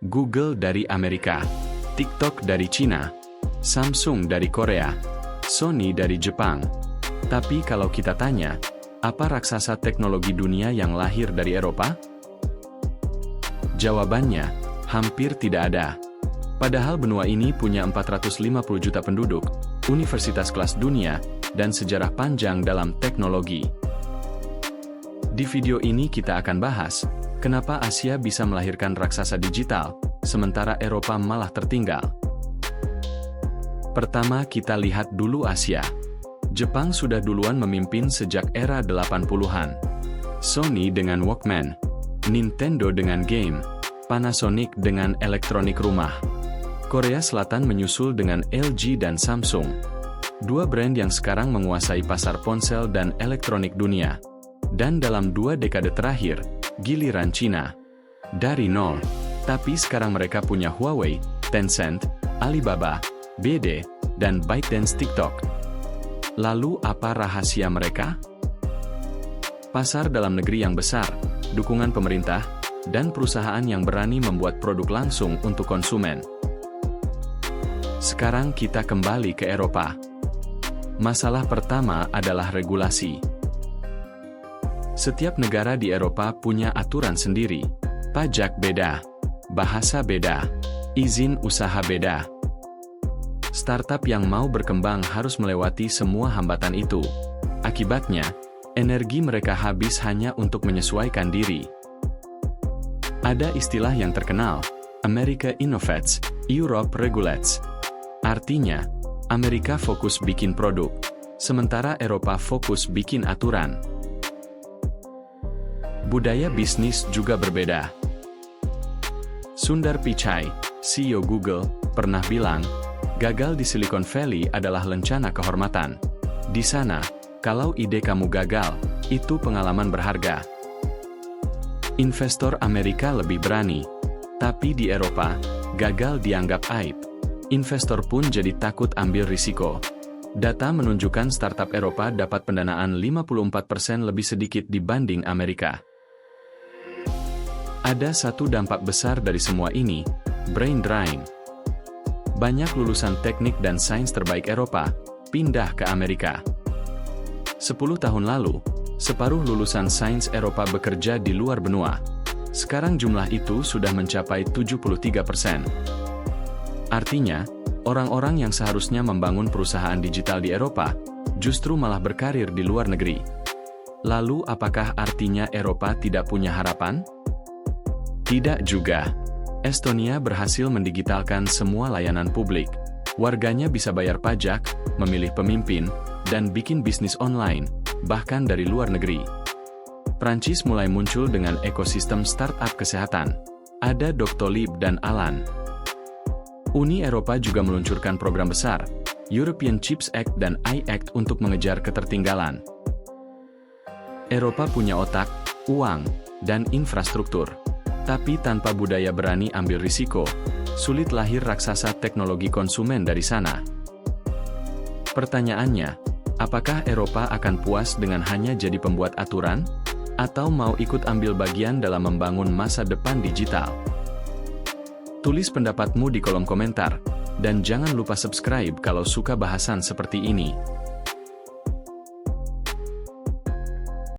Google dari Amerika, TikTok dari Cina, Samsung dari Korea, Sony dari Jepang. Tapi kalau kita tanya, apa raksasa teknologi dunia yang lahir dari Eropa? Jawabannya, hampir tidak ada. Padahal benua ini punya 450 juta penduduk, universitas kelas dunia, dan sejarah panjang dalam teknologi. Di video ini kita akan bahas, kenapa Asia bisa melahirkan raksasa digital, sementara Eropa malah tertinggal. Pertama kita lihat dulu Asia. Jepang sudah duluan memimpin sejak era 80-an. Sony dengan Walkman, Nintendo dengan game, Panasonic dengan elektronik rumah. Korea Selatan menyusul dengan LG dan Samsung. Dua brand yang sekarang menguasai pasar ponsel dan elektronik dunia. Dan dalam 2 dekade terakhir, giliran Cina. Dari nol, tapi sekarang mereka punya Huawei, Tencent, Alibaba, BD, dan ByteDance TikTok. Lalu apa rahasia mereka? Pasar dalam negeri yang besar, dukungan pemerintah, dan perusahaan yang berani membuat produk langsung untuk konsumen. Sekarang kita kembali ke Eropa. Masalah pertama adalah regulasi. Setiap negara di Eropa punya aturan sendiri. Pajak beda, bahasa beda, izin usaha beda. Startup yang mau berkembang harus melewati semua hambatan itu. Akibatnya, energi mereka habis hanya untuk menyesuaikan diri. Ada istilah yang terkenal, America innovates, Europe regulates. Artinya, Amerika fokus bikin produk, sementara Eropa fokus bikin aturan. Budaya bisnis juga berbeda. Sundar Pichai, CEO Google, pernah bilang, gagal di Silicon Valley adalah lencana kehormatan. Di sana, kalau ide kamu gagal, itu pengalaman berharga. Investor Amerika lebih berani. Tapi di Eropa, gagal dianggap aib. Investor pun jadi takut ambil risiko. Data menunjukkan startup Eropa dapat pendanaan 54% lebih sedikit dibanding Amerika. Ada satu dampak besar dari semua ini, brain drain. Banyak lulusan teknik dan sains terbaik Eropa pindah ke Amerika. 10 tahun lalu, separuh lulusan sains Eropa bekerja di luar benua. Sekarang jumlah itu sudah mencapai 73%. Artinya, orang-orang yang seharusnya membangun perusahaan digital di Eropa, justru malah berkarir di luar negeri. Lalu apakah artinya Eropa tidak punya harapan? Tidak juga. Estonia berhasil mendigitalkan semua layanan publik. Warganya bisa bayar pajak, memilih pemimpin, dan bikin bisnis online, bahkan dari luar negeri. Prancis mulai muncul dengan ekosistem startup kesehatan. Ada Doctolib dan Alan. Uni Eropa juga meluncurkan program besar, European Chips Act dan I-Act untuk mengejar ketertinggalan. Eropa punya otak, uang, dan infrastruktur. Tapi tanpa budaya berani ambil risiko, sulit lahir raksasa teknologi konsumen dari sana. Pertanyaannya, apakah Eropa akan puas dengan hanya jadi pembuat aturan? Atau mau ikut ambil bagian dalam membangun masa depan digital? Tulis pendapatmu di kolom komentar, dan jangan lupa subscribe kalau suka bahasan seperti ini.